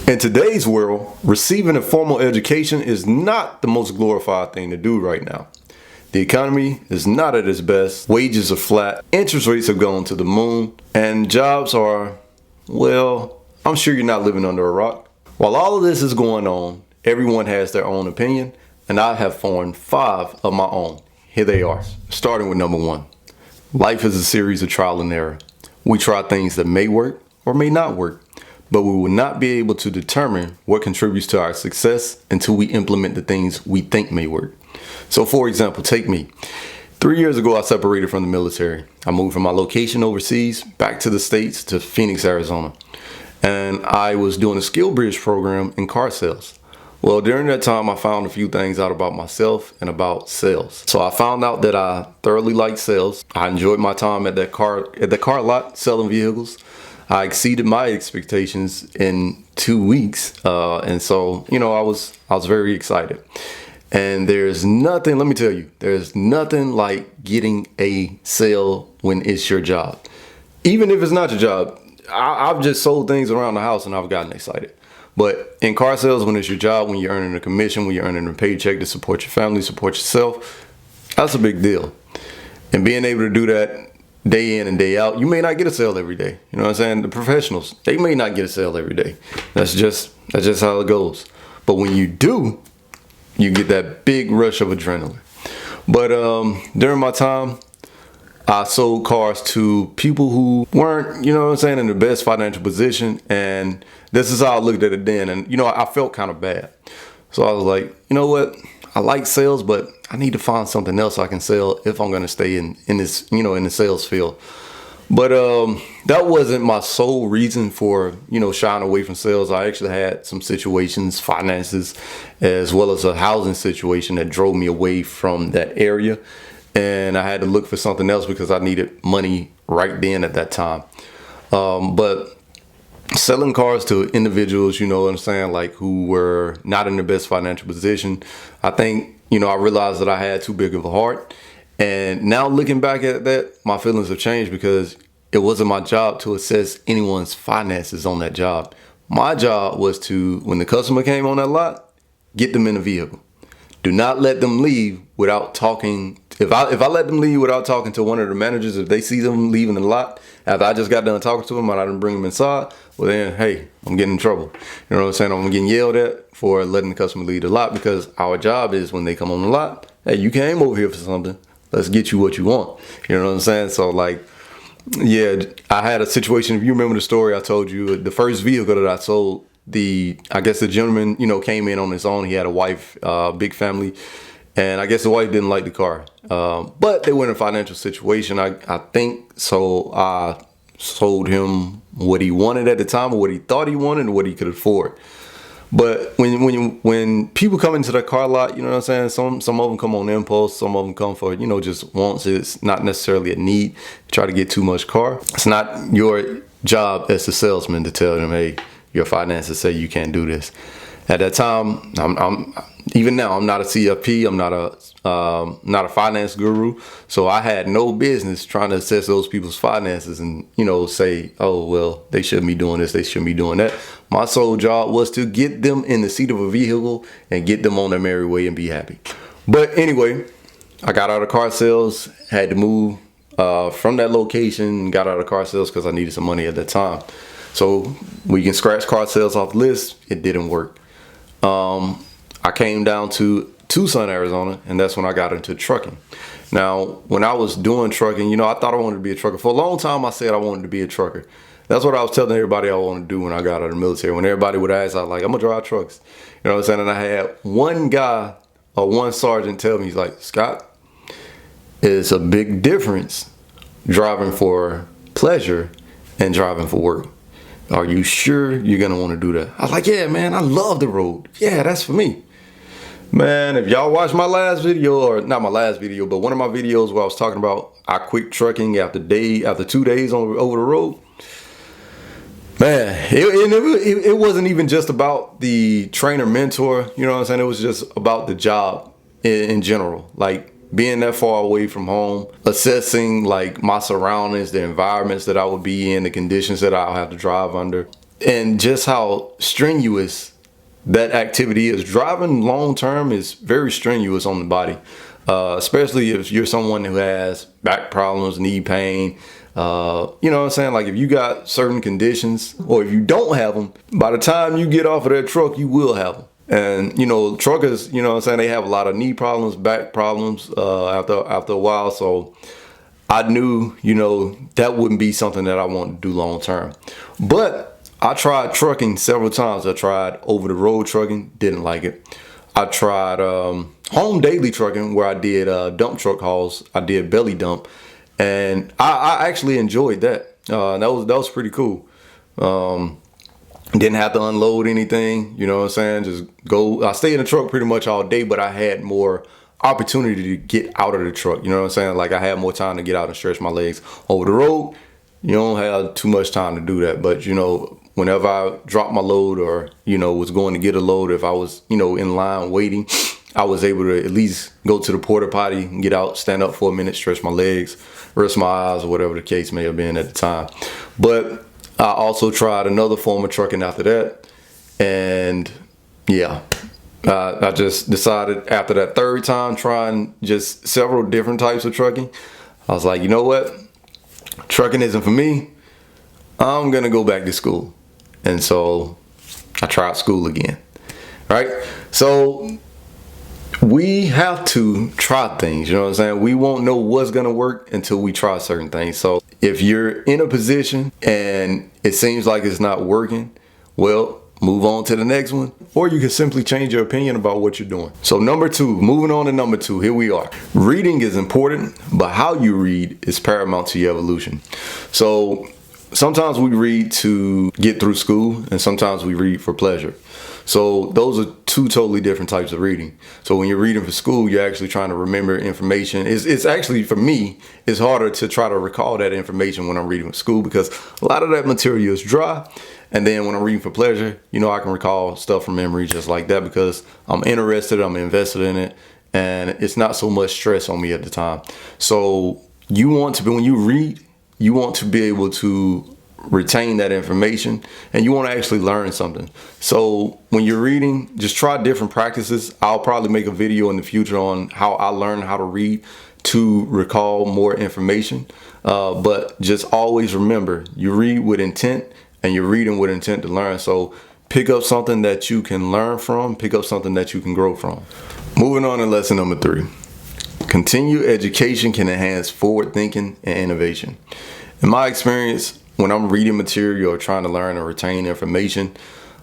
In today's world, receiving a formal education is not the most glorified thing to do right now. The economy is not at its best, wages are flat, interest rates have gone to the moon, and jobs are, well, I'm sure you're not living under a rock. While all of this is going on, everyone has their own opinion, and I have formed 5 of my own. Here they are, starting with number 1. Life is a series of trial and error. We try things that may work or may not work, but we will not be able to determine what contributes to our success until we implement the things we think may work. So for example, take me. 3 years ago, I separated from the military. I moved from my location overseas back to the States to Phoenix, Arizona. And I was doing a skill bridge program in car sales. Well, during that time, I found a few things out about myself and about sales. So I found out that I thoroughly liked sales. I enjoyed my time at the car lot selling vehicles. I exceeded my expectations in 2 weeks. And so, I was very excited. And there's nothing, let me tell you, there's nothing like getting a sale when it's your job. Even if it's not your job, I've just sold things around the house and I've gotten excited. But in car sales, when it's your job, when you're earning a commission, when you're earning a paycheck to support your family, support yourself, that's a big deal. And being able to do that day in and day out, you may not get a sale every day. You know what I'm saying? The professionals, they may not get a sale every day. That's just how it goes. But when you do, you get that big rush of adrenaline. But during my time, I sold cars to people who weren't, in the best financial position. And this is how I looked at it then. And, I felt kind of bad. So I was like, you know what? I like sales, but I need to find something else I can sell if I'm going to stay in this, in the sales field. But that wasn't my sole reason for, shying away from sales. I actually had some situations, finances, as well as a housing situation that drove me away from that area. And I had to look for something else because I needed money right then at that time. But selling cars to individuals, like who were not in the best financial position, I think, I realized that I had too big of a heart. And now looking back at that, my feelings have changed because it wasn't my job to assess anyone's finances on that job. My job was to, when the customer came on that lot, get them in a vehicle. Do not let them leave without talking. If I let them leave without talking to one of the managers, if they see them leaving the lot after I just got done talking to them and I didn't bring them inside, well then, hey, I'm getting in trouble. You know what I'm saying? I'm getting yelled at for letting the customer leave the lot because our job is when they come on the lot, hey, you came over here for something. Let's get you what you want. You know what I'm saying? So yeah, I had a situation. If you remember the story I told you, the first vehicle that I sold, I guess the gentleman, came in on his own. He had a wife, big family. And I guess the wife didn't like the car. But they were in a financial situation, I think. So I sold him what he wanted at the time, or what he thought he wanted, and what he could afford. But when people come into the car lot, you know what I'm saying? Some of them come on impulse. Some of them come for, just wants. It's not necessarily a need to try to get too much car. It's not your job as a salesman to tell them, hey, your finances say you can't do this. At that time, even now, I'm not a CFP. I'm not a finance guru. So I had no business trying to assess those people's finances and, say, oh, well, they shouldn't be doing this. They shouldn't be doing that. My sole job was to get them in the seat of a vehicle and get them on their merry way and be happy. But anyway, I got out of car sales, had to move from that location, got out of car sales because I needed some money at that time. So we can scratch car sales off the list. It didn't work. I came down to Tucson, Arizona, and that's when I got into trucking. Now, when I was doing trucking, I thought I wanted to be a trucker. For a long time, I said I wanted to be a trucker. That's what I was telling everybody I wanted to do when I got out of the military. When everybody would ask, I was like, I'm going to drive trucks. You know what I'm saying? And I had one guy or one sergeant tell me, he's like, Scott, it's a big difference driving for pleasure and driving for work. Are you sure you're going to want to do that? I was like, yeah, man, I love the road. Yeah, that's for me. Man, if y'all watch my last video, or not my last video, but one of my videos where I was talking about I quit trucking after 2 days over the road. Man, it wasn't even just about the trainer mentor, you know what I'm saying? It was just about the job in general. Like being that far away from home, assessing like my surroundings, the environments that I would be in, the conditions that I'll have to drive under. and just how strenuous that activity is. Driving long term is very strenuous on the body, especially if you're someone who has back problems, knee pain. You know what I'm saying? Like if you got certain conditions, or if you don't have them, by the time you get off of that truck, you will have them. And, you know, truckers, you know what I'm saying, they have a lot of knee problems, back problems after a while. So I knew, you know, that wouldn't be something that I wanted to do long term. But I tried trucking several times. I tried over the road trucking, didn't like it. I tried home daily trucking, where I did dump truck hauls. I did belly dump, and I actually enjoyed that. That was pretty cool. Didn't have to unload anything, you know what I'm saying? Just go. I stayed in the truck pretty much all day, but I had more opportunity to get out of the truck. You know what I'm saying? Like I had more time to get out and stretch my legs. Over the road, you don't have too much time to do that. But, you know, whenever I dropped my load, or, you know, was going to get a load, if I was, you know, in line waiting, I was able to at least go to the porta potty and get out, stand up for a minute, stretch my legs, rest my eyes, or whatever the case may have been at the time. But I also tried another form of trucking after that. And yeah, I just decided after that third time trying just several different types of trucking, I was like, you know what? Trucking isn't for me. I'm going to go back to school. And so I tried school again, right? So we have to try things, you know what I'm saying? We won't know what's going to work until we try certain things. So if you're in a position and it seems like it's not working, well, move on to the next one. Or you can simply change your opinion about what you're doing. So moving on to number two, here we are. Reading is important, but how you read is paramount to your evolution. So sometimes we read to get through school, and sometimes we read for pleasure. So those are two totally different types of reading. So when you're reading for school, you're actually trying to remember information. It's actually, for me, it's harder to try to recall that information when I'm reading for school, because a lot of that material is dry. And then when I'm reading for pleasure, you know, I can recall stuff from memory just like that, because I'm interested, I'm invested in it, and it's not so much stress on me at the time. So you want to be, when you read, you want to be able to retain that information, and you want to actually learn something. So when you're reading, just try different practices. I'll probably make a video in the future on how I learned how to read to recall more information. But just always remember, you read with intent, and you're reading with intent to learn. So pick up something that you can learn from, pick up something that you can grow from. Moving on to lesson number 3. Continued education can enhance forward thinking and innovation. In my experience, when I'm reading material or trying to learn or retain information,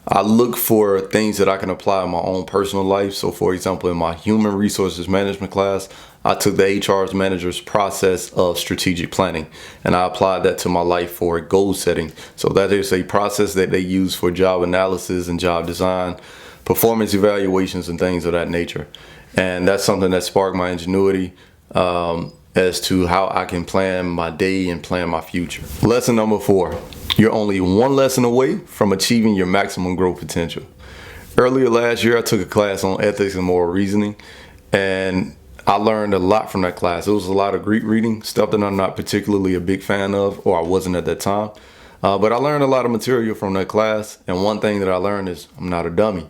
I look for things that I can apply in my own personal life. So for example, in my human resources management class, I took the HR manager's process of strategic planning, and I applied that to my life for goal setting. So that is a process that they use for job analysis and job design, performance evaluations, and things of that nature. And that's something that sparked my ingenuity as to how I can plan my day and plan my future. Lesson number 4. You're only one lesson away from achieving your maximum growth potential. Earlier last year, I took a class on ethics and moral reasoning, and I learned a lot from that class. It was a lot of Greek reading, stuff that I'm not particularly a big fan of, or I wasn't at that time. But I learned a lot of material from that class, and one thing that I learned is I'm not a dummy.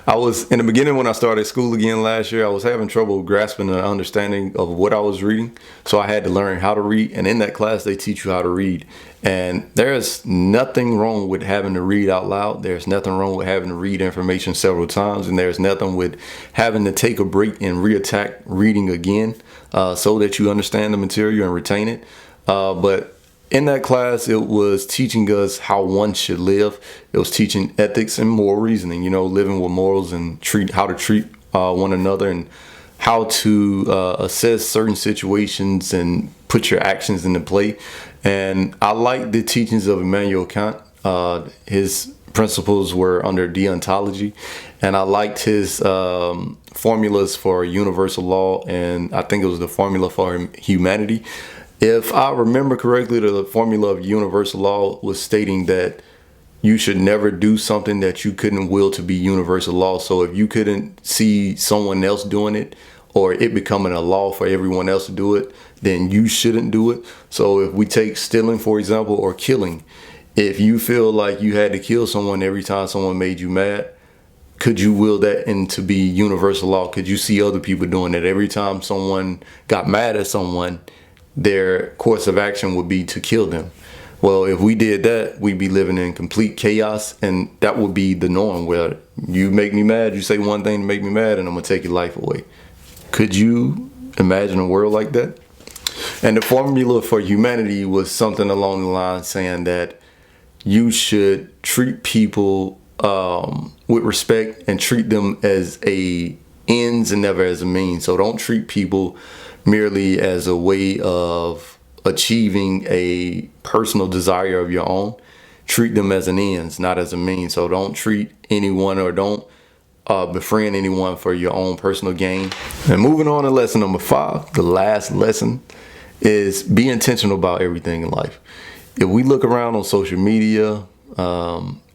I was, in the beginning when I started school again last year, I was having trouble grasping the understanding of what I was reading, so I had to learn how to read, and in that class they teach you how to read. And there's nothing wrong with having to read out loud. There's nothing wrong with having to read information several times, and there's nothing with having to take a break and reattack reading again so that you understand the material and retain it. But in that class, it was teaching us how one should live. It was teaching ethics and moral reasoning, you know, living with morals and how to treat one another, and how to assess certain situations and put your actions into play. And I like the teachings of Immanuel Kant. His principles were under deontology, and I liked his formulas for universal law, and I think it was the formula for humanity. If I remember correctly, the formula of universal law was stating that you should never do something that you couldn't will to be universal law. So if you couldn't see someone else doing it, or it becoming a law for everyone else to do it, then you shouldn't do it. So if we take stealing, for example, or killing, If you feel like you had to kill someone every time someone made you mad, could you will that into be universal law? Could you see other people doing that? Every time someone got mad at someone, their course of action would be to kill them. Well, if we did that, we'd be living in complete chaos, and that would be the norm, where you make me mad, you say one thing to make me mad, and I'm gonna take your life away. Could you imagine a world like that? And the formula for humanity was something along the lines saying that you should treat people with respect and treat them as a ends and never as a means. So don't treat people merely as a way of achieving a personal desire of your own. Treat them as an ends, not as a means. So don't treat anyone or don't befriend anyone for your own personal gain. And moving on to lesson number 5, the last lesson is be intentional about everything in life. If we look around on social media,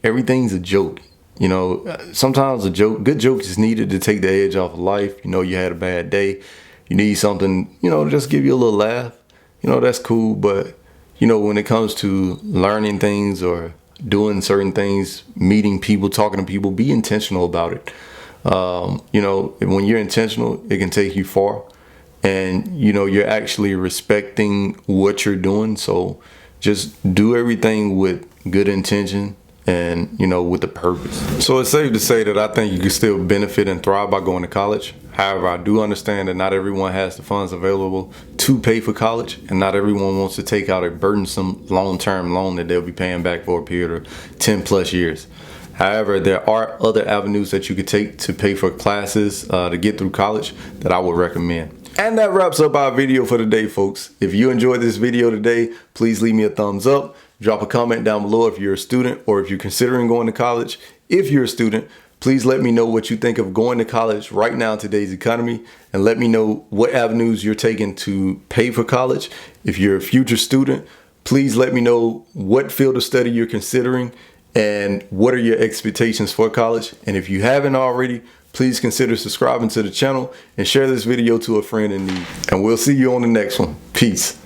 everything's a joke. You know, sometimes good joke is needed to take the edge off of life. You know, you had a bad day, you need something, you know, to just give you a little laugh. You know, that's cool. But, you know, when it comes to learning things or doing certain things, meeting people, talking to people, be intentional about it. You know, when you're intentional, it can take you far. And, you know, you're actually respecting what you're doing. So just do everything with good intention and, you know, with a purpose. So it's safe to say that I think you can still benefit and thrive by going to college. However, I do understand that not everyone has the funds available to pay for college, and not everyone wants to take out a burdensome long-term loan that they'll be paying back for a period of 10 plus years. However, there are other avenues that you could take to pay for classes to get through college that I would recommend. And that wraps up our video for today, folks. If you enjoyed this video today, please leave me a thumbs up. Drop a comment down below if you're a student or if you're considering going to college. If you're a student, please let me know what you think of going to college right now in today's economy, and let me know what avenues you're taking to pay for college. If you're a future student, please let me know what field of study you're considering and what are your expectations for college. And if you haven't already, please consider subscribing to the channel and share this video to a friend in need. And we'll see you on the next one. Peace.